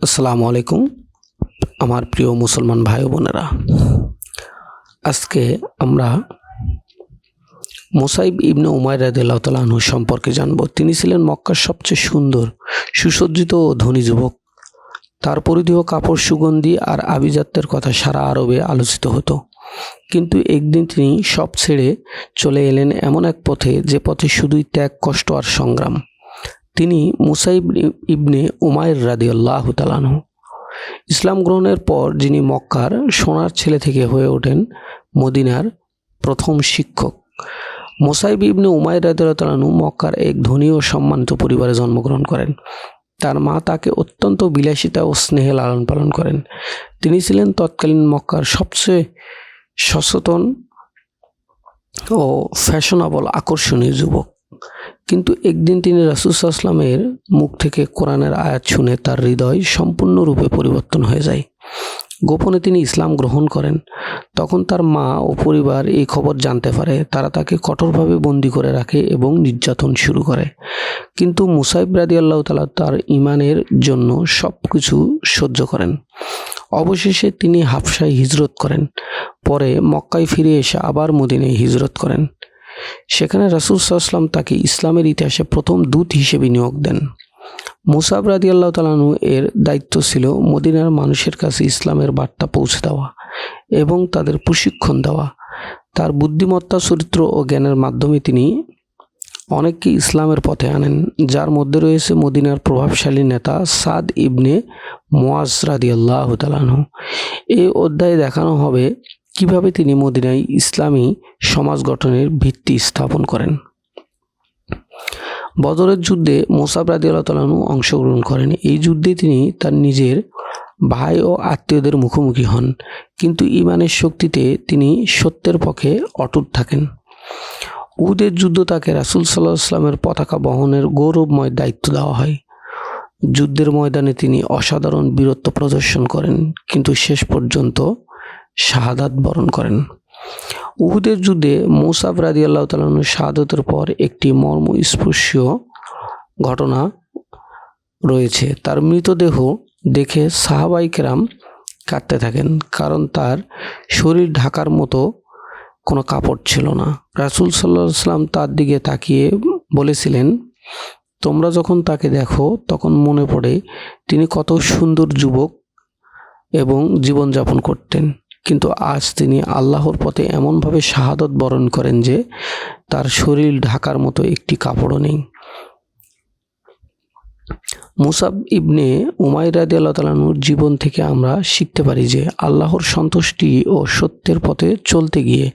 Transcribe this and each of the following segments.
আসসালামু আলাইকুম আমার প্রিয় মুসলমান ভাই ও বোনেরা। আজকে আমরা মুসাইব ইবনে উমাইর রাদিয়াল্লাহু তাআলা আনহু সম্পর্কে জানব। তিনি ছিলেন মক্কার সবচেয়ে সুন্দর, সুসজ্জিত ও ধনী যুবক। তার পরিধেয় কাপড়, সুগন্ধি আর আভিজাত্যের কথা সারা আরবে আলোচিত হতো। কিন্তু একদিন তিনি সব ছেড়ে চলে এলেন এমন এক পথে, যে পথে শুধুই ত্যাগ, কষ্ট আর সংগ্রাম। তিনি মুসাইব ইবনে উমাইর রাদিয়াল্লাহু তাআলা আনহু। ইসলাম গ্রহণের পর যিনি মক্কার সোনার ছেলে থেকে হয়ে ওঠেন মদিনার প্রথম শিক্ষক। মুসাইব ইবনে উমাইর রাদিয়াল্লাহু তাআলা আনহু মক্কার এক ধনী ও সম্মানিত পরিবারে জন্মগ্রহণ করেন। তার মা তাকে অত্যন্ত বিলাসিতা ও স্নেহে লালন পালন করেন। তিনি ছিলেন তৎকালীন মক্কার সবচেয়ে সচেতন ও ফ্যাশনেবল আকর্ষণীয় যুবক। কিন্তু একদিন তিনি রাসূল সাল্লাল্লাহু আলাইহি ওয়াসাল্লামের মুখ থেকে কোরআনের আয়াত শুনে তার হৃদয় সম্পূর্ণরূপে পরিবর্তন হয়ে যায়। গোপনে তিনি ইসলাম গ্রহণ করেন। তখন তার মা ও পরিবার এই খবর জানতে পারে। তারা তাকে কঠোরভাবে বন্দী করে রাখে এবং নির্যাতন শুরু করে। কিন্তু মুসাইব রাদিয়াল্লাহু তাআলা তার ঈমানের জন্য সবকিছু সহ্য করেন। অবশেষে তিনি হাবশায় হিজরত করেন। পরে মক্কায় ফিরে এসে আবার মদিনায় হিজরত করেন। সেখানে রাসূল সাল্লাল্লাহু আলাইহি ওয়াসাল্লাম তাকে ইসলামের ইতিহাসে প্রথম দূত হিসেবে নিয়োগ দেন। মুসাব রাদিয়াল্লাহু তাআলা আনহু এর দায়িত্ব ছিল মদিনার মানুষের কাছে ইসলামের বার্তা পৌঁছে দেওয়া এবং তাদের প্রশিক্ষণ দেওয়া। তার বুদ্ধিমত্তা, চরিত্র ও জ্ঞানের মাধ্যমে তিনি অনেককে ইসলামের পথে আনেন, যার মধ্যে রয়েছে মদিনার প্রভাবশালী নেতা সাদ ইবনে মুআজ রাদিয়াল্লাহু তাআলা আনহু। এই অধ্যায়ে দেখানো হবে কিভাবে তিনি মদিনায় ইসলামী সমাজ গঠনের ভিত্তি স্থাপন করেন। বদরের যুদ্ধে মুসাব রাদিয়াল্লাহু তাআলা আনহু অংশগ্রহণ করেন। এই যুদ্ধে তিনি তার নিজের ভাই ও আত্মীয়দের মুখোমুখি হন, কিন্তু ঈমানের শক্তিতে তিনি সত্যের পক্ষে অটুট থাকেন। উহুদের যুদ্ধ তাকে রাসূল সাল্লাল্লাহু আলাইহি ওয়াসাল্লামের পতাকা বহনের গৌরবময় দায়িত্ব দেওয়া হয়। যুদ্ধের ময়দানে তিনি অসাধারণ বীরত্ব প্রদর্শন করেন, কিন্তু শেষ পর্যন্ত শাহাদাত বরণ করেন। উহুদের যুদ্ধে মুসাব রাদিয়াল্লাহু তাআলা আনহু শাহাদাতের পর একটি মর্মস্পর্শীয় ঘটনা রয়েছে। তার মৃতদেহ দেখে সাহাবায়ে কেরাম কাঁদতে থাকেন, কারণ তার শরীর ঢাকার মতো কোনো কাপড় ছিল না। রাসূল সাল্লাল্লাহু আলাইহি ওয়াসাল্লাম তার দিকে তাকিয়ে বলেছিলেন, তোমরা যখন তাকে দেখো তখন মনে পড়ে তিনি কত সুন্দর যুবক এবং জীবনযাপন করতেন, কিন্তু আজ তিনি আল্লাহর পথে এমনভাবে শাহাদত বরণ করেন যে তার শরীর ঢাকার মতো একটি কাপড়ও নেই। মুসাব ইবনে উমাইর রাদিয়াল্লাহু তাআলা আনহুর জীবন থেকে আমরা শিখতে পারি যে আল্লাহর সন্তুষ্টি ও সত্যের পথে চলতে গিয়ে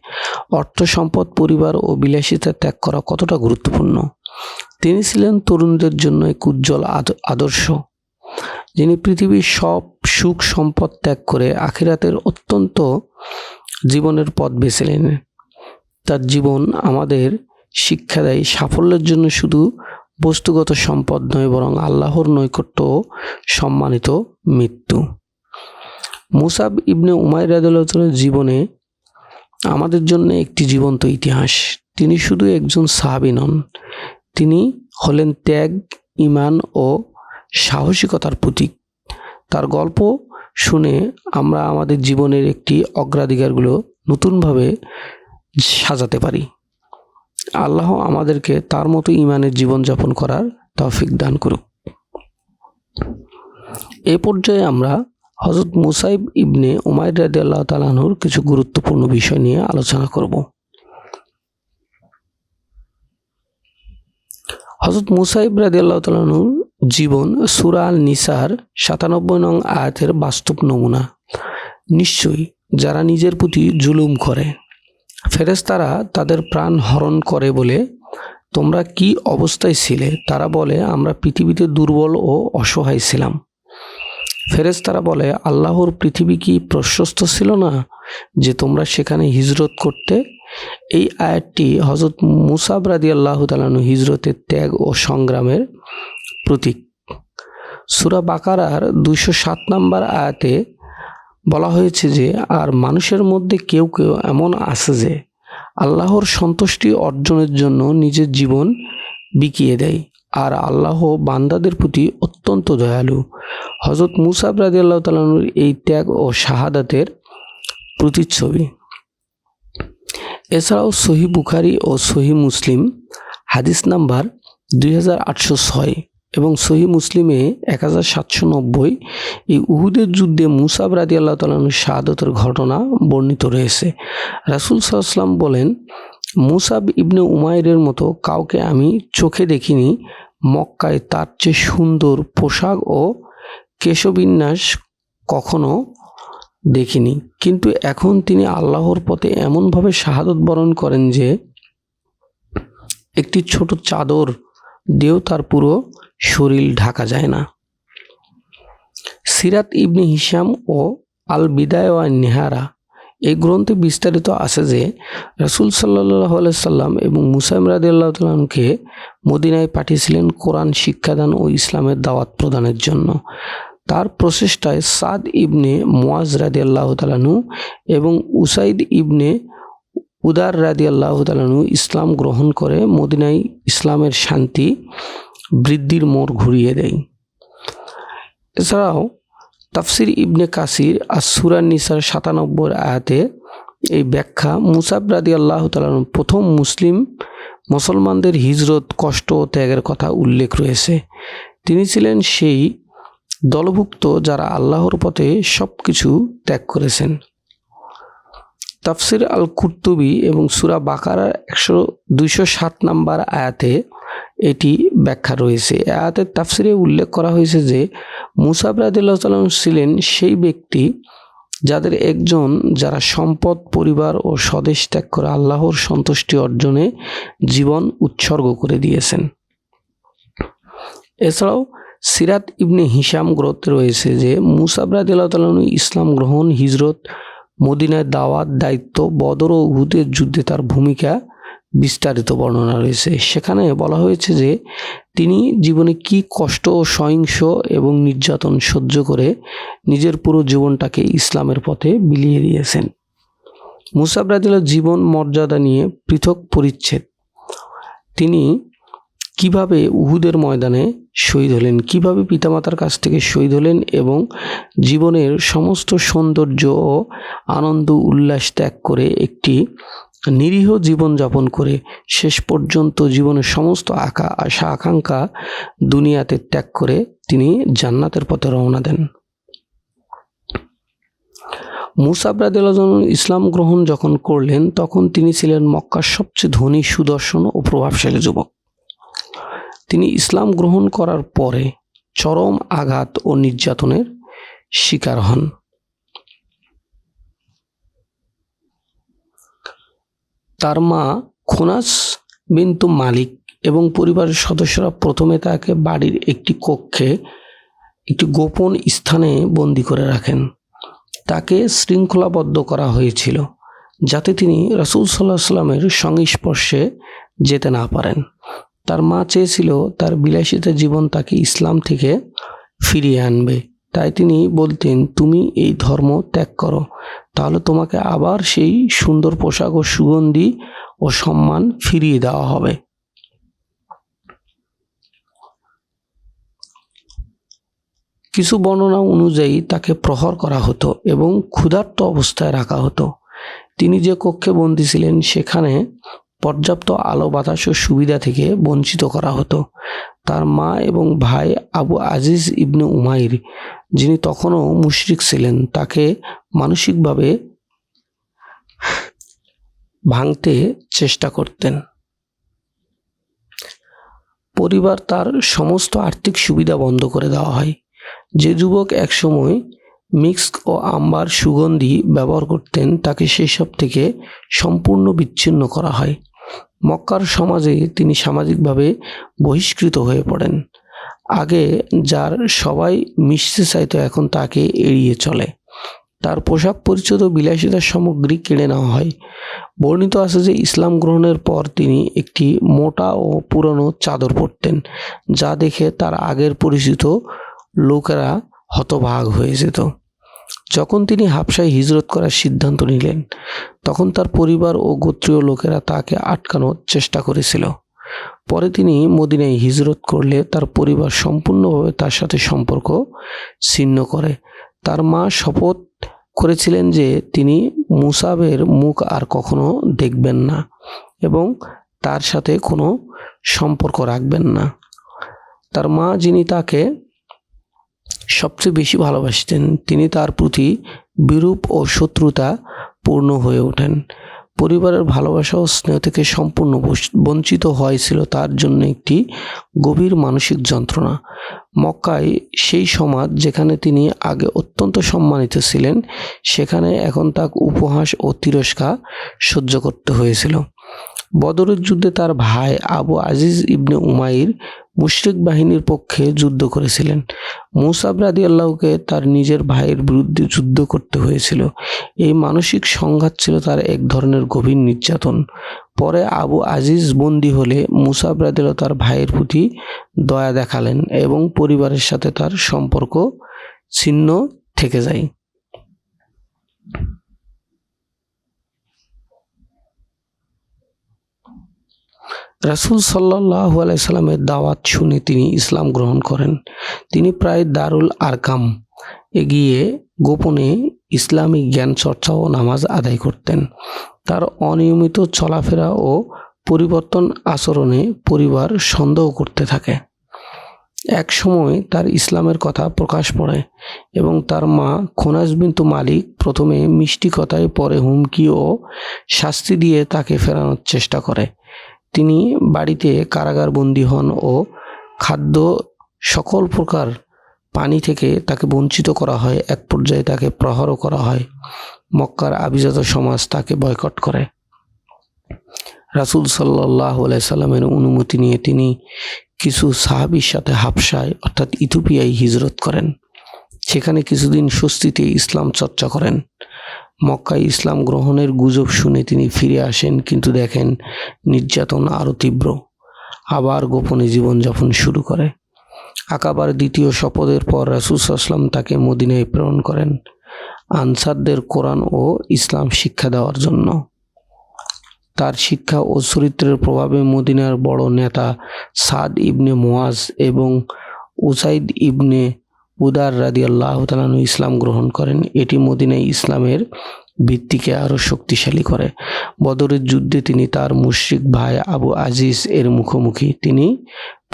অর্থ, সম্পদ, পরিবার ও বিলাসিতা ত্যাগ করা কতটা গুরুত্বপূর্ণ। তিনি ছিলেন তরুণদের জন্য এক উজ্জ্বল আদর্শ, যিনি পৃথিবীর সব সুখ সম্পদ ত্যাগ করে আখিরাতের অত্যন্ত জীবনের পথ বেছে নেন। তার জীবন আমাদের শিক্ষা দেয় সাফল্যের জন্য শুধু বস্তুগত সম্পদ নয়, বরং আল্লাহর নৈকট্য ও সম্মানিত মৃত্যু। মুসাব ইবনে উমাইর রাদিয়াল্লাহু তাআলার জীবনে আমাদের জন্য একটি জীবন্ত ইতিহাস। তিনি শুধু একজন সাহাবী নন, তিনি হলেন ত্যাগ, ঈমান ও সাহসিকতার প্রতীক। তার গল্প শুনে আমরা আমাদের জীবনের একটি অগ্রাধিকারগুলো নতুনভাবে সাজাতে পারি। আল্লাহ আমাদেরকে তার মতো ঈমানের জীবনযাপন করার তৌফিক দান করুক। এই পর্যায়ে আমরা হযরত মুসাইব ইবনে উমাইর রাদিয়াল্লাহু তাআলা আনহুর কিছু গুরুত্বপূর্ণ বিষয় নিয়ে আলোচনা করব। হযরত মুসাইব রাদিয়াল্লাহু তাআলা আনহুর জীবন সূরা আন-নিসার ৯৭ নং আয়াতের বাস্তব নমুনা। নিশ্চয়ই যারা নিজের প্রতি জুলুম করে, ফেরেশতারা তাদের প্রাণ হরণ করে বলে তোমরা কি অবস্থায় ছিলে? তারা বলে, আমরা পৃথিবীতে দুর্বল ও অসহায় ছিলাম। ফেরেশতারা বলে, আল্লাহর পৃথিবী কি প্রশস্ত ছিল না যে তোমরা সেখানে হিজরত করতে? এই আয়াতটি হযরত মুসাব রাদিয়াল্লাহু তাআলা আনহু হিজরতের ত্যাগ ও সংগ্রামের প্রতীক। সূরা বাকারার ২০৭ নম্বর আয়াতে বলা হয়েছে যে, আর মানুষের মধ্যে কেউ কেউ এমন আছে যে আল্লাহর সন্তুষ্টি অর্জনের জন্য নিজের জীবন বিকিয়ে দেয়, আর আল্লাহ বান্দাদের প্রতি অত্যন্ত দয়ালু। হযরত মুসাব রাদিয়াল্লাহু তাআলা আনহুর এই ত্যাগ ও শাহাদাতের প্রতিচ্ছবি। এছাড়াও সহিহ বুখারী ও সহিহ মুসলিম হাদিস নাম্বার 2806 এবং সহিহ মুসলিমে 1790 এই উহুদের যুদ্ধে মুসাব রাদিয়াল্লাহু তাআলা আনহুর শাহাদাতের ঘটনা বর্ণিত রয়েছে। রাসূল সাল্লাল্লাহু আলাইহি ওয়াসাল্লাম বলেন, মুসাব ইবনে উমাইরের মতো কাউকে আমি চোখে দেখিনি। মক্কায় তার চেয়ে সুন্দর পোশাক ও কেশবিন্যাস কখনো দেখিনি, কিন্তু এখন তিনি আল্লাহর পথে এমনভাবে শাহাদত বরণ করেন যে একটি ছোট চাদর দিয়েও তার পুরো শরীর ঢাকা যায় না। সিরাত ইবনে হিশাম ও আল বিদায়া ওয়ান নিহায়া এই গ্রন্থে বিস্তারিত আছে যে রাসূল সাল্লাল্লাহু আলাইহি সাল্লাম এবং মুসাইব রাদিয়াল্লাহু তাআলা আনহুকে মদিনায় পাঠিয়েছিলেন কোরআন শিক্ষাদান ও ইসলামের দাওয়াত প্রদানের জন্য। তার প্রচেষ্টায় সাদ ইবনে মুআজ রাদিয়াল্লাহু তাআলা আনহু এবং উসাইদ ইবনে উদার রাদিয়াল্লাহু তাআলা আনহু ইসলাম গ্রহণ করে মদিনায় ইসলামের শান্তি বৃদ্ধির মোড় ঘুরিয়ে দেয়। এছাড়াও তাফসির ইবনে কাসির সূরা নিসার 97 আয়াতে এই ব্যাখ্যা মুসাব রাদিয়াল্লাহু তাআলা আনহু প্রথম মুসলমানদের হিজরত, কষ্ট ও ত্যাগের কথা উল্লেখ রয়েছে। তিনি ছিলেন সেই দলভুক্ত যারা আল্লাহর পথে সবকিছু ত্যাগ করেছেন। তাফসির আল কুরতুবী এবং সূরা বাকারার 207 নম্বর আয়াতে এটি ব্যাখ্যা রয়েছে। আয়াতের তাফসিরে উল্লেখ করা হয়েছে যে মুসাব রাদিয়াল্লাহু তাআলা ছিলেন সেই ব্যক্তি যাদের একজন যারা সম্পদ, পরিবার ও স্বদেশ ত্যাগ করে আল্লাহর সন্তুষ্টি অর্জনে জীবন উৎসর্গ করে দিয়েছেন। এছাড়াও সিরাত ইবনে হিশাম গ্রন্থে রয়েছে যে মুসাব রাদিয়াল্লাহু তাআলা ইসলাম গ্রহণ, হিজরত, মদিনায় দাওয়াত, দায়িত্ব, বদর ও উহুদের যুদ্ধে তার ভূমিকা বিস্তারিত বর্ণনা রয়েছে। সেখানে বলা হয়েছে যে তিনি জীবনে কি কষ্ট ও সহিংস এবং নির্যাতন সহ্য করে নিজের পুরো জীবনটাকে ইসলামের পথে বিলিয়ে দিয়েছেন। মুসাব রাদিয়াল্লাহু জীবন মর্যাদা নিয়ে পৃথক পরিচ্ছেদ। তিনি কিভাবে উহুদের ময়দানে শহীদ হলেন, কিভাবে পিতামাতার কাছ থেকে শহীদ হলেন এবং জীবনের সমস্ত সৌন্দর্য ও আনন্দ উল্লাস ত্যাগ করে একটি নিরীহ জীবন যাপন করে শেষ পর্যন্ত জীবনের সমস্ত আশা আকাঙ্ক্ষা দুনিয়াতে ত্যাগ করে তিনি জান্নাতের পথে রওনা দেন। মুসাব রাদিয়াল্লাহু আনহু ইসলাম গ্রহণ যখন করলেন তখন তিনি ছিলেন মক্কার সবচেয়ে ধনী, সুদর্শন ও প্রভাবশালী যুবক। তিনি ইসলাম গ্রহণ করার পরে চরম আঘাত ও নির্যাতনের শিকার হন। তার মা খুনাস বিনতু মালিক এবং পরিবারের সদস্যরা প্রথমে তাকে বাড়ির একটি কক্ষে একটি গোপন স্থানে বন্দী করে রাখেন। তাকে শৃঙ্খলাবদ্ধ করা হয়েছিল যাতে তিনি রাসূল সাল্লাল্লাহু আলাইহি ওয়াসাল্লামের সংস্পর্শে যেতে না পারেন। তার মা চেয়েছিল তার বিলাসিতা জীবন তাকে ইসলাম থেকে ফিরিয়ে আনবে, তাই তিনি বলতেন, তুমি এই ধর্ম ত্যাগ করো, তাহলে তোমাকে আবার সেই সুন্দর পোশাক ও সুগন্ধি ও সম্মান ফিরিয়ে দেওয়া হবে। কিছু বর্ণনা অনুযায়ী তাকে প্রহর করা হতো এবং ক্ষুধার্ত অবস্থায় রাখা হতো। তিনি যে কক্ষে বন্দী ছিলেন সেখানে পর্যাপ্ত আলো, বাতাস ও সুবিধা থেকে বঞ্চিত করা হতো। তার মা এবং ভাই আবু আজিজ ইবনে উমাইর, যিনি তখনও মুশরিক ছিলেন, তাকে মানসিকভাবে ভাঙতে চেষ্টা করতেন। পরিবার তার সমস্ত আর্থিক সুবিধা বন্ধ করে দেওয়া হয়। যে যুবক একসময় মিস্ক ও আম্বার সুগন্ধি ব্যবহার করতেন তাকে সেসব থেকে সম্পূর্ণ বিচ্ছিন্ন করা হয়। মক্কার সমাজে তিনি সামাজিকভাবে বহিষ্কৃত হয়ে পড়েন। আগে যার সবাই মিশতে চাইতো এখন তাকে এড়িয়ে চলে। তার পোশাক পরিচ্ছদ ও বিলাসিতার সামগ্রী কেড়ে নেওয়া হয়। বর্ণিত আছে যে ইসলাম গ্রহণের পর তিনি একটি মোটা ও পুরনো চাদর পরতেন, যা দেখে তার আগের পরিচিত লোকেরা হতবাক হয়ে যেত। যখন তিনি হাবশায় হিজরত করার সিদ্ধান্ত নিলেন তখন তার পরিবার ও গোত্রীয় লোকেরা তাকে আটকানোর চেষ্টা করেছিল। পরে তিনি মদিনায় হিজরত করলে তার পরিবার সম্পূর্ণভাবে তার সাথে সম্পর্ক ছিন্ন করে। তার মা শপথ করেছিলেন যে তিনি মুসাবের মুখ আর কখনো দেখবেন না এবং তার সাথে কোনো সম্পর্ক রাখবেন না। তার মা, যিনি তাকে সবচেয়ে বেশি ভালোবাসতেন, তিনি তার প্রতি বিরূপ ও শত্রুতা পূর্ণ হয়ে ওঠেন। পরিবারের ভালোবাসা ও স্নেহ থেকে সম্পূর্ণ বঞ্চিত হয়েছিল তার জন্য একটি গভীর মানসিক যন্ত্রণা। মক্কায়, সেই সমাজ যেখানে তিনি আগে অত্যন্ত সম্মানিত ছিলেন, সেখানে এখন তাকে উপহাস ও তিরস্কার সহ্য করতে হয়েছিল। বদরের যুদ্ধে তার ভাই আবু আজিজ ইবনে উমাইর মুশরিক বাহিনীর পক্ষে যুদ্ধ করেছিলেন। মুসাব রাদিয়াল্লাহুকে তার নিজের ভাইয়ের বিরুদ্ধে যুদ্ধ করতে হয়েছিল। এই মানসিক সংঘাত ছিল তার এক ধরনের গভীর নির্যাতন। পরে আবু আজিজ বন্দী হলে মুসাব রাদিয়াল্লাহু তার ভাইয়ের প্রতি দয়া দেখালেন এবং পরিবারের সাথে তার সম্পর্ক ছিন্ন থেকে যায়। রাসূল সাল্লাল্লাহু আলাইহি সাল্লামের দাওয়াত শুনে তিনি ইসলাম গ্রহণ করেন। তিনি প্রায় দারুল আরকাম গিয়ে গোপনে ইসলামিক জ্ঞান চর্চা ও নামাজ আদায় করতেন। তার অনিয়মিত চলাফেরা ও পরিবর্তন আচরণে পরিবার সন্দেহ করতে থাকে। এক সময় তার ইসলামের কথা প্রকাশ পায় এবং তার মা খুনাস বিনতু মালিক প্রথমে মিষ্টি কথায়, পরে হুমকি ও শাস্তি দিয়ে তাকে ফেরানোর চেষ্টা করে। তিনি বাড়িতে কারাগারবন্দী হন ও খাদ্য, সকল প্রকার পানি থেকে তাকে বঞ্চিত করা হয়। এক পর্যায়ে তাকে প্রহারও করা হয়। মক্কার আভিজাত সমাজ তাকে বয়কট করে। রাসূল সাল্লাল্লাহু আলাইহি সাল্লামের অনুমতি নিয়ে তিনি কিছু সাহাবীর সাথে হাবশায় অর্থাৎ ইথিওপিয়ায় হিজরত করেন। সেখানে কিছুদিন স্বস্তিতে ইসলাম চর্চা করেন। মক্কায় ইসলাম গ্রহণের গুজব শুনে তিনি ফিরে আসেন, কিন্তু দেখেন নির্যাতন আরও তীব্র। আবার গোপনে জীবনযাপন শুরু করে। আকাবার দ্বিতীয় শপথের পর রাসূল সাল্লাল্লাহু আলাইহি ওয়াসাল্লাম তাকে মদিনায় প্রেরণ করেন আনসারদের কোরআন ও ইসলাম শিক্ষা দেওয়ার জন্য। তার শিক্ষা ও চরিত্রের প্রভাবে মদিনার বড় নেতা সাদ ইবনে মুআজ এবং উসাইদ ইবনে উদার রাদিয়াল্লাহু তাআলা আনহু ইসলাম গ্রহণ করেন। এটি মদিনায় ইসলামের ভিত্তিকে আরও শক্তিশালী করে। বদরের যুদ্ধে তিনি তার মুশরিক ভাই আবু আজিজ এর মুখোমুখি। তিনি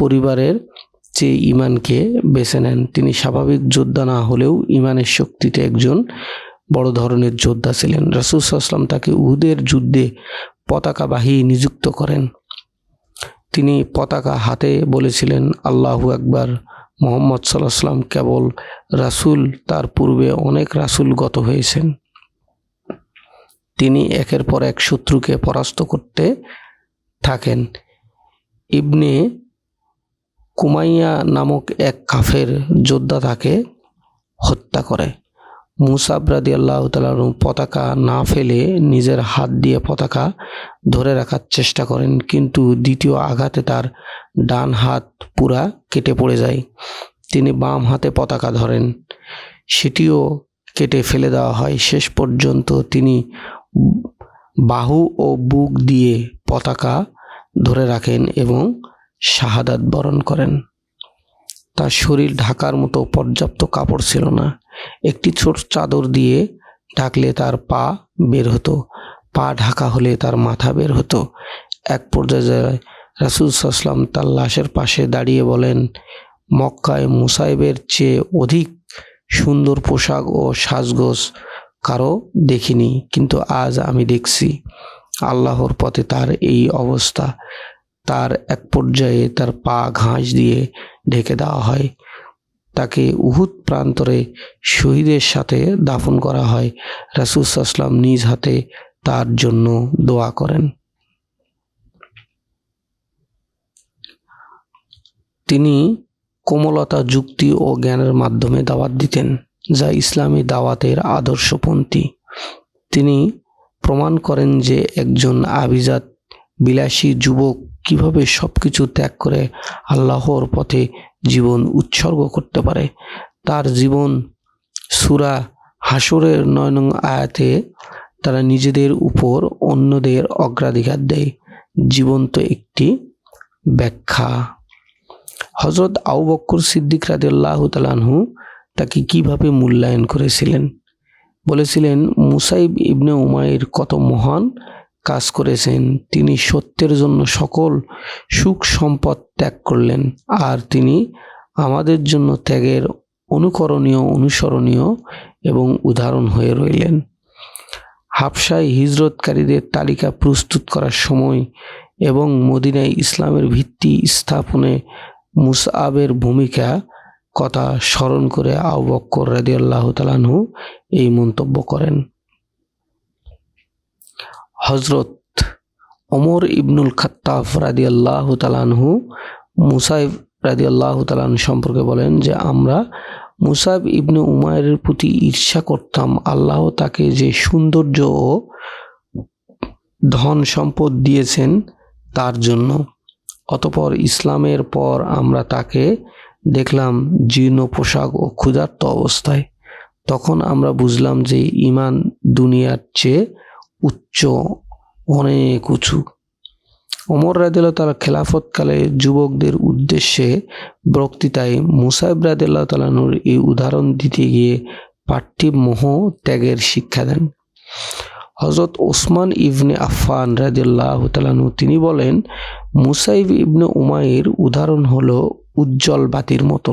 পরিবারের চেয়ে ঈমানকে বেছে নেন। তিনি স্বাভাবিক যোদ্ধা না হলেও ঈমানের শক্তিতে একজন বড় ধরনের যোদ্ধা ছিলেন। রাসূল সাল্লাল্লাহু আলাইহি ওয়াসাল্লাম তাকে উহুদের যুদ্ধে পতাকাবাহী নিযুক্ত করেন। তিনি পতাকা হাতে বলেছিলেন, আল্লাহু আকবার। মুহাম্মদ সাল্লাল্লাহু আলাইহি ওয়াসাল্লাম কেবল রাসূল, তার পূর্বে অনেক রাসূল গত হয়েছেন। তিনি একের পর এক শত্রুকে পরাস্ত করতে থাকেন। ইবনে কুমাইয়া নামক এক কাফের যোদ্ধা তাকে হত্যা করে। মুসাব রাদিয়াল্লাহু তাআলা পতাকা না ফেলে নিজের হাত দিয়ে পতাকা ধরে রাখার চেষ্টা করেন, কিন্তু দ্বিতীয় আঘাতে তার ডান হাত পুরা কেটে পড়ে যায়। তিনি বাম হাতে পতাকা ধরেন, সেটিও কেটে ফেলে দেওয়া হয়। শেষ পর্যন্ত তিনি বাহু ও বুক দিয়ে পতাকা ধরে রাখেন এবং শাহাদাত বরণ করেন। তার শরীর ঢাকার মতো পর্যাপ্ত কাপড় ছিল না। একটি ছোট চাদর দিয়ে ঢাকলে তার পা বের হতো, পা ঢাকা হলে তার মাথা বের হতো। এক পর্যায়ে রাসূল সাল্লাল্লাহু আলাইহি ওয়াসাল্লাম তার লাশের পাশে দাঁড়িয়ে বলেন, মক্কায় মুসাইবের চেয়ে অধিক সুন্দর পোশাক ও সাজগোজ কারো দেখিনি, কিন্তু আজ আমি দেখছি আল্লাহর পথে তার এই অবস্থা। তার এক পর্যায়ে তার পা ঘাস দিয়ে ঢেকে দেওয়া হয়। তাকে উহুদ প্রান্তরে শহীদের সাথে দাফন করা হয়। রাসূল সাল্লাল্লাহু আলাইহি ওয়াসাল্লাম নিজ হাতে তার জন্য দোয়া করেন। তিনি কোমলতা, যুক্তি ও জ্ঞানের মাধ্যমে দাওয়াত দিতেন, যা ইসলামী দাওয়াতের আদর্শপন্থী। তিনি প্রমাণ করেন যে একজন আভিজাত বিলাসী যুবক কিভাবে সবকিছু ত্যাগ করে আল্লাহর পথে জীবন উৎসর্গ করতে পারে। তার জীবন সূরা হাশরের 9 নং আয়াতে তারা নিজেদের উপর অন্যদের অগ্রাধিকার দেয়, জীবন্ত একটি ব্যাখ্যা। হযরত আবু বকর সিদ্দিক রাদিয়াল্লাহু তাআলা আনহু তাকে কিভাবে মূল্যায়ন করেছিলেন? বলেছিলেন, মুসাইব ইবনে উমাইর কত মহান কাজ করেছেন। তিনি সত্যের জন্য সকল সুখ সম্পদ ত্যাগ করলেন, আর তিনি আমাদের জন্য ত্যাগের অনুকরণীয়, অনুসরণীয় এবং উদাহরণ হয়ে রইলেন। হাবশায় হিজরতকারীদের তালিকা প্রস্তুত করার সময় এবং মদিনায় ইসলামের ভিত্তি স্থাপনে মুসআবের ভূমিকা কথা স্মরণ করে আবু বকর রাদিয়াল্লাহু তাআলা আনহু এই মন্তব্য করেন। হযরত ওমর ইবনুল খাত্তাব রাদিয়াল্লাহু তাআলা আনহু মুসাইব রাদিয়াল্লাহু তাআলা আনহু সম্পর্কে বলেন যে, আমরা মুসাইব ইবনে উমাইরের প্রতি ঈর্ষা করতাম আল্লাহ তাকে যে সৌন্দর্য ও ধন সম্পদ দিয়েছেন তার জন্য। অতঃপর ইসলামের পর আমরা তাকে দেখলাম জীর্ণ পোশাক ও ক্ষুধার্ত অবস্থায়। তখন আমরা বুঝলাম যে ঈমান দুনিয়ার চেয়ে উচ্চ, অনেক উঁচু। ওমর রাদিয়াল্লাহু তাআলা খেলাফতকালে যুবকদের উদ্দেশ্যে বক্তৃতায় মুসাইব রাদিয়াল্লাহু তাআলা আনহুর এই উদাহরণ দিতে গিয়ে পার্থিব মোহ ত্যাগের শিক্ষা দেন। হযরত ওসমান ইবনে আফফান রাদিয়াল্লাহু তাআলা আনহু তিনি বলেন, মুসাইব ইবনে উমাইর উদাহরণ হলো উজ্জ্বল বাতির মতো,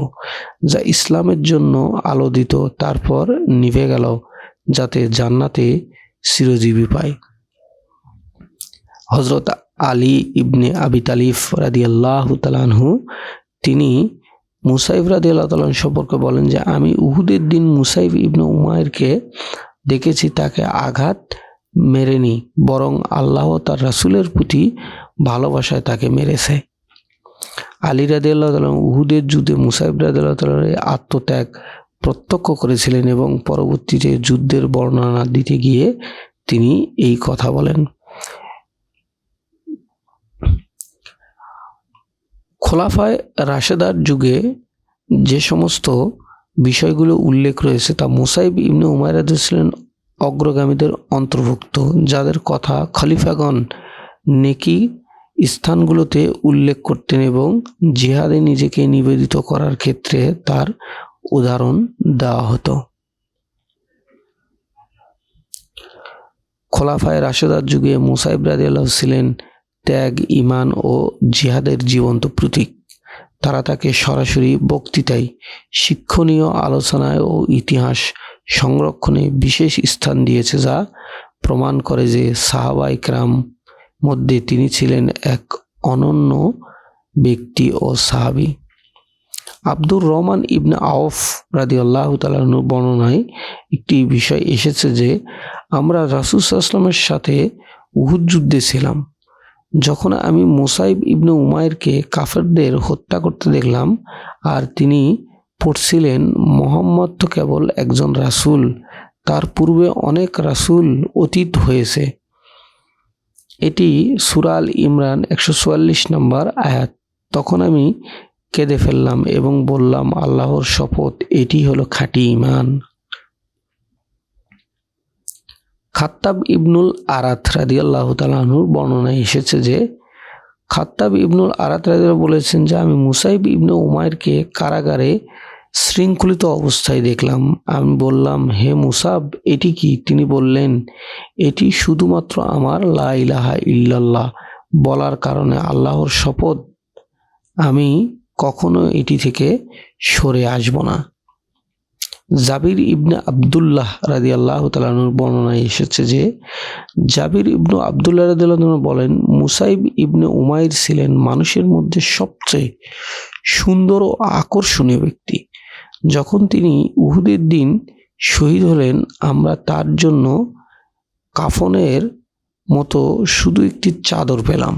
যা ইসলামের জন্য আলো দিত, তারপর নিভে গেল, যাতে জান্নাতে চিরজীবী পায়। হযরত আলী ইবনে আবি তালিব রাদিয়াল্লাহু তাআলা আনহু তিনি মুসাইব রাদিয়াল্লাহু তাআলা সম্পর্কে বলেন যে, আমি উহুদের দিন মুসাইব ইবনে উমাইরকে দেখেছি, তাকে আঘাত মেরেনি, বরং আল্লাহ তার রাসূলের প্রতি ভালোবাসায় তাকে মেরেছে। আলী রাদিয়াল্লাহু তাআলা উহুদের যুদ্ধে মুসাইব রাদিয়াল্লাহু তাআলার আত্মত্যাগ প্রত্যক্ষ করেছিলেন এবং পরবর্তীতে যুদ্ধের বর্ণনা দিতে গিয়ে তিনি এই কথা বলেন। খোলাফায়ে রাশেদার যুগে যে সমস্ত বিষয়গুলো উল্লেখ রয়েছে তা মুসাইব ইবনে উমাইর ছিলেন অগ্রগামীদের অন্তর্ভুক্ত, যাদের কথা খলিফাগণ নেকি স্থানগুলোতে উল্লেখ করতেন এবং জিহাদে নিজেকে নিবেদিত করার ক্ষেত্রে তার উদাহরণ দেওয়া হতো। খোলাফায়ে রাশেদার যুগে মুসাইব রাদিয়াল্লাহু ছিলেন ত্যাগ, ঈমান ও জিহাদের জীবন্ত প্রতীক। তারা তাকে সরাসরি বক্তৃতায়, শিক্ষণীয় আলোচনায় ও ইতিহাস সংরক্ষণে বিশেষ স্থান দিয়েছে, যা প্রমাণ করে যে সাহাবায়ে কেরাম মধ্যে তিনি ছিলেন এক অনন্য ব্যক্তি ও সাহাবী। আব্দুর রহমান ইবনে আওফ রাদিয়াল্লাহু তাআলা আনহুর বর্ণনায় একটি বিষয় এসেছে যে, আমরা রাসূল সাল্লাল্লাহু আলাইহি ওয়াসাল্লামের সাথে উহুদ যুদ্ধে ছিলাম। যখন আমি মুসাইব ইবনে উমাইরকে কাফেরদের হত্যা করতে দেখলাম, আর তিনি পড়ছিলেন, মুহাম্মদ তো কেবল একজন রাসূল, তার পূর্বে অনেক রাসূল অতীত হয়েছে। এটি সূরা আল ইমরান 144 নম্বর আয়াত। তখন আমি কেঁদে ফেললাম এবং বললাম, আল্লাহর শপথ, এটি হলো খাঁটি ঈমান। খাত্তাব ইবনুল আরাত রাদিয়াল্লাহু তাআলা আনহুর বর্ণনায় এসেছে যে, খাত্তাব ইবনুল আরাত রাদিয়াল্লাহু বলেছেন যে, আমি মুসাইব ইবনে উমাইরকে কারাগারে শৃঙ্খলিত অবস্থায় দেখলাম। আমি বললাম, হে মুসাব, এটি কি? তিনি বললেন, এটি শুধুমাত্র আমার লা ইলাহা ইল্লাল্লাহ বলার কারণে। আল্লাহর শপথ, আমি কখনো এটি থেকে সরে আসব না। জাবির ইবনে আব্দুল্লাহ রাদিয়াল্লাহু তাআলা আনহুর বর্ণনায় এসেছে যে, জাবির ইবনে আব্দুল্লাহ রাদিয়াল্লাহু তাআলা বলেন, মুসাইব ইবনে উমাইর ছিলেন মানুষের মধ্যে সবচেয়ে সুন্দর ও আকর্ষণীয় ব্যক্তি। যখন তিনি উহুদের দিন শহীদ হলেন, আমরা তার জন্য কাফনের মতো শুধু একটি চাদর পেলাম।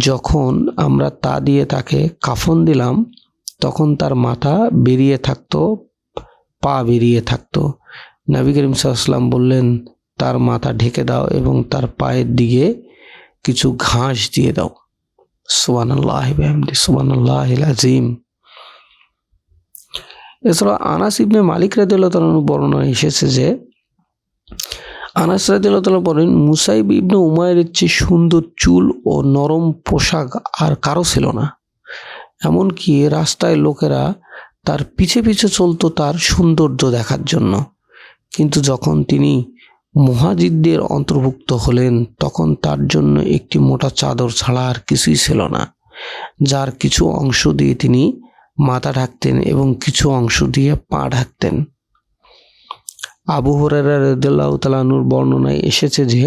যখন আমরা তা দিয়ে তাকে কাফন দিলাম, তখন তার মাথা বেরিয়ে থাকতো, পা বেরিয়ে থাকতো। নবী করিম সাল্লাল্লাহু আলাইহি ওয়াসাল্লাম বললেন, তার মাথা ঢেকে দাও এবং তার পায়ের দিকে কিছু ঘাস দিয়ে দাও। সুবহানাল্লাহি ওয়া বিহামদিহি, সুবহানাল্লাহিল আযীম। এছাড়া আনাস ইবনে মালিক রাদিয়াল্লাহু তাআলা বর্ণনা এসেছে যে, আনাস রাদিয়াল্লাহু তাআলা বলেন, মুসাইব ইবনে উমাইরের চেয়ে সুন্দর চুল ও নরম পোশাক আর কারো ছিল না। এমনকি রাস্তায় লোকেরা তার পিছে পিছে চলতো তার সৌন্দর্য দেখার জন্য। কিন্তু যখন তিনি মুহাজিরদের অন্তর্ভুক্ত হলেন, তখন তার জন্য একটি মোটা চাদর ছাড়া আর কিছুই ছিল না, যার কিছু অংশ দিয়ে তিনি মাথা ঢাকতেন এবং কিছু অংশ দিয়ে পা ঢাকতেন। আবু হুরায়রা রাদিয়াল্লাহু তাআলা আনহুর বর্ণনায় এসেছে যে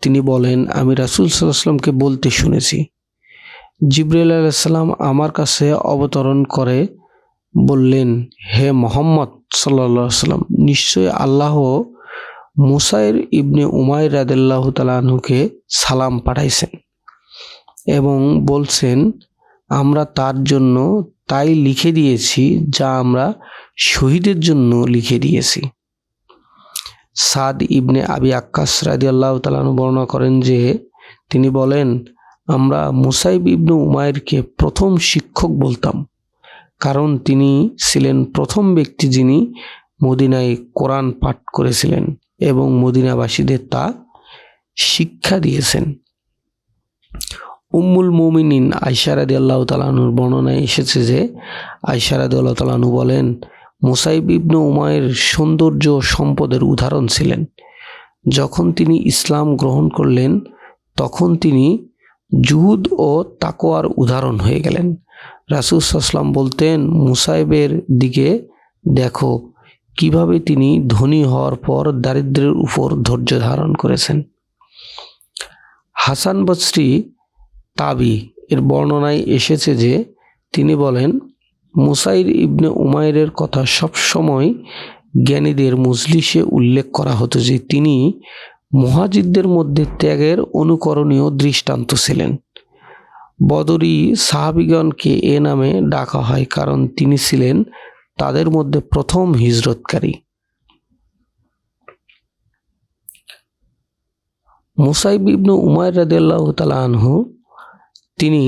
তিনি বলেন, আমি রাসূল সাল্লাল্লাহু আলাইহি ওয়াসাল্লামকে বলতে শুনেছি, জিবরাইল আলাইহিস সালাম আমার কাছে অবতরণ করে বললেন, হে মুহাম্মদ সাল্লাল্লাহু আলাইহি ওয়াসাল্লাম, নিশ্চয়ই আল্লাহ মুসাইর ইবনে উমাইর রাদিয়াল্লাহু তাআলা আনহুকে সালাম পাঠাইছেন এবং বলছেন, আমরা তার জন্য তাই লিখে দিয়েছি যা আমরা শহীদের জন্য লিখে দিয়েছি। সাদ ইবনে আবি আক্কাস রাদিয়াল্লাহু তাআলা আনহু বর্ণনা করেন যে তিনি বলেন, আমরা মুসাইব ইবনে উমাইরকে প্রথম শিক্ষক বলতাম, কারণ তিনি ছিলেন প্রথম ব্যক্তি যিনি মদিনায় কোরআন পাঠ করেছিলেন এবং মদিনাবাসীদের তা শিক্ষা দিয়েছেন। উম্মুল মুমিনিন আয়েশা রাদিয়াল্লাহু তাআলা আনহুর বর্ণনায় এসেছে যে আয়েশা রাদিয়াল্লাহু তাআলা আনহু বলেন, মুসাইব ইবনে উমাইর সৌন্দর্য ও সম্পদের উদাহরণ ছিলেন। যখন তিনি ইসলাম গ্রহণ করলেন, তখন তিনি জুহুদ ও তাকওয়ার উদাহরণ হয়ে গেলেন। রাসূল সাল্লাল্লাহু আলাইহি ওয়াসাল্লাম বলতেন, মুসাইবের দিকে দেখো কিভাবে তিনি ধনী হওয়ার পর দারিদ্র্যের উপর ধৈর্য ধারণ করেছেন। হাসান বসরি তাবি এর বর্ণনায় এসেছে যে তিনি বলেন, মুসাইর ইবনে উমাইরের কথা সবসময় জ্ঞানীদের মজলিসে উল্লেখ করা হতো যে তিনি মুহাজিরদের মধ্যে ত্যাগের অনুকরণীয় দৃষ্টান্ত ছিলেন। বদরি সাহাবীগণকে এ নামে ডাকা হয় কারণ তিনি ছিলেন তাদের মধ্যে প্রথম হিজরতকারী। মুসাইব ইবনে উমাইর রাদিয়াল্লাহু তাআলা আনহু তিনি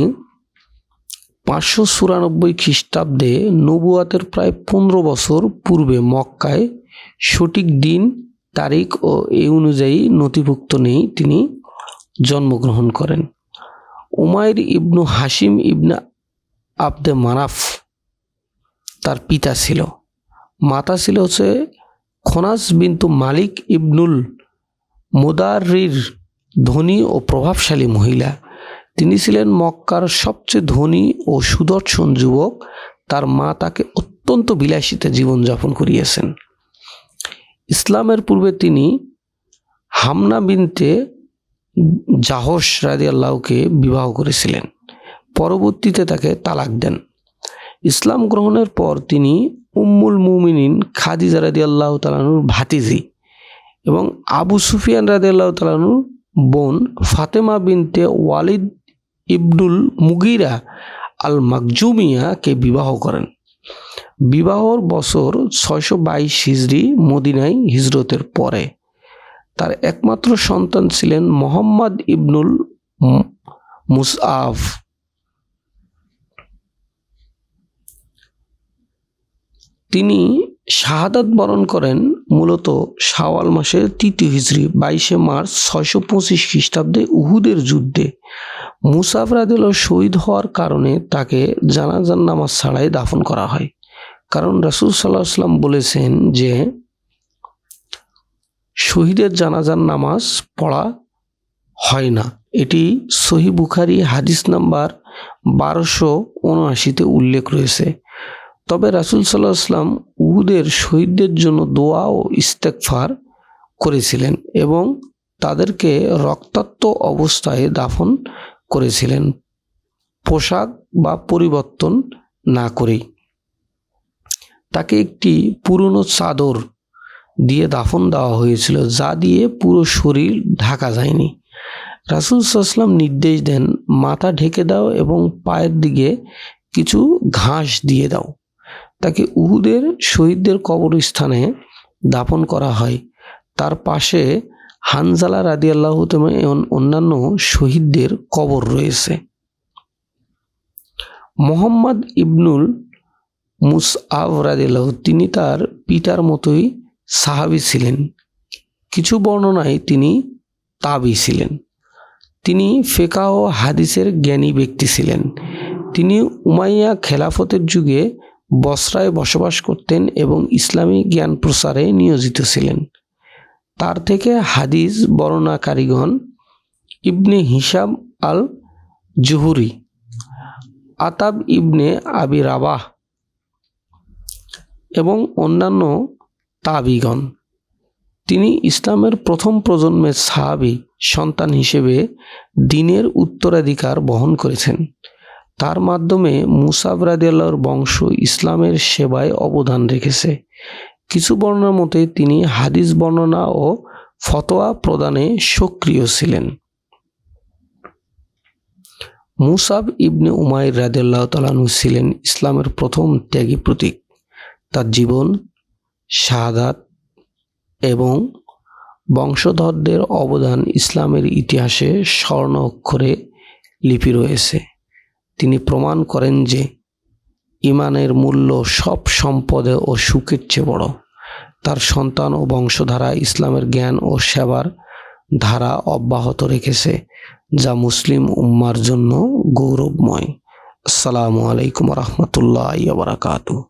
594 খ্রিস্টাব্দে নবুয়াতের প্রায় 15 বছর পূর্বে মক্কায় সঠিক দিন, তারিখ ও এই অনুযায়ী নথিভুক্ত নেই তিনি জন্মগ্রহণ করেন। উমাইর ইবনু হাশিম ইবনে আবদে মানাফ তার পিতা ছিল। মাতা ছিল হচ্ছে খনাস বিনতু মালিক ইবনুল মুদাররির, ধনী ও প্রভাবশালী মহিলা। তিনি ছিলেন মক্কার সবচেয়ে ধনী ও সুদর্শন যুবক। তার মা তাকে অত্যন্ত বিলাসিতা জীবনযাপন করিয়েছেন। ইসলামের পূর্বে তিনি হামনা বিনতে জাহশ রাদিয়াল্লাহুকে বিবাহ করেছিলেন, পরবর্তীতে তাকে তালাক দেন। ইসলাম গ্রহণের পর তিনি উম্মুল মুমিনিন খাদিজা রাদিয়াল্লাহু তাআলা আনহুর ভাতিজি এবং আবু সুফিয়ান রাদিয়াল্লাহু তাআলা আনহুর বোন ফাতেমা বিনতে ওয়ালিদ ইবনুল মুগিরা আল মাকজুমিয়াকে বিবাহ করেন। বিবাহর বছর 622 হিজরি মদিনায় হিজরতের পরে। তার একমাত্র সন্তান ছিলেন মুহাম্মদ ইবনুল মুসআব। তিনি শাহাদাত বরণ করেন মূলত শাওয়াল মাসের 3 হিজরি 22 মার্চ 625 খ্রিস্টাব্দে উহুদের যুদ্ধে। মুসাব রাদিয়াল্লাহু শহীদ হওয়ার কারণে তাকে জানাজার নামাজ ছাড়াই দাফন করা হয়, কারণ রাসূল সাল্লাল্লাহু আলাইহি ওয়াসাল্লাম বলেছেন যে শহীদের জানাজার নামাজ পড়া হয় না। এটি সহিহ বুখারী হাদিস নাম্বার 1279-তে উল্লেখ রয়েছে। তবে রাসূল সাল্লাল্লাহু আলাইহি ওয়াসাল্লাম উহুদের শহীদদের জন্য দোয়া ও ইস্তেগফার করেছিলেন এবং তাদেরকে রক্তাক্ত অবস্থায় দাফন করেছিলেন, পোশাক বা পরিবর্তন না করেই। তাকে একটি পুরনো চাদর দিয়ে দাফন দেওয়া হয়েছিল, যা দিয়ে পুরো শরীর ঢাকা যায়নি। রাসূল সাল্লাল্লাহু আলাইহি ওয়াসাল্লাম নির্দেশ দেন, মাথা ঢেকে দাও এবং পায়ের দিকে কিছু ঘাস দিয়ে দাও। তাকে উহুদের শহীদদের কবরস্থানে দাফন করা হয়। তার পাশে হানজালা রাদিয়াল্লাহু তাআলা অন্যান্য শহীদদের কবর রয়েছে। মুহাম্মদ ইবনুল মুসআব রাদিয়াল্লাহু তিনি তার পিতার মতোই সাহাবী ছিলেন, কিছু বর্ণনায় তিনি তাবি ছিলেন। তিনি ফিকহ ও হাদিসের জ্ঞানী ব্যক্তি ছিলেন। তিনি উমাইয়া খেলাফতের যুগে বসরায় বসবাস করতেন এবং ইসলামী জ্ঞান প্রসারে নিয়োজিত ছিলেন। তার থেকে হাদিস বর্ণনাকারীগণ ইবনে হিশাম আল জুহুরি, আতাব ইবনে আবি রাবাহ এবং অন্যান্য তাবিগণ। তিনি ইসলামের প্রথম প্রজন্মের সাহাবী সন্তান হিসেবে দ্বীনের উত্তরাধিকার বহন করেছেন। তার মাধ্যমে মুসাব রাদিয়াল্লাহুর বংশ ইসলামের সেবায় অবদান রেখেছে। কিছু বর্ণনার মতে তিনি হাদিস বর্ণনা ও ফতোয়া প্রদানে সক্রিয় ছিলেন। মুসাব ইবনে উমাইর রাদিয়াল্লাহু তাআলা আনহু ছিলেন ইসলামের প্রথম ত্যাগী প্রতীক। তার জীবন, শাহাদাত এবং বংশধরদের অবদান ইসলামের ইতিহাসে স্বর্ণ অক্ষরে লিপি রয়েছে। তিনি প্রমাণ করেন যে ঈমানের মূল্য সব সম্পদে ও সুখের চেয়ে বড়। তার সন্তান ও বংশধারা ইসলামের জ্ঞান ও সেবার ধারা অব্যাহত রেখেছে, যা মুসলিম উম্মার জন্য গৌরবময়। আসসালামু আলাইকুম ওয়া রাহমাতুল্লাহি ওয়া বারাকাতুহু।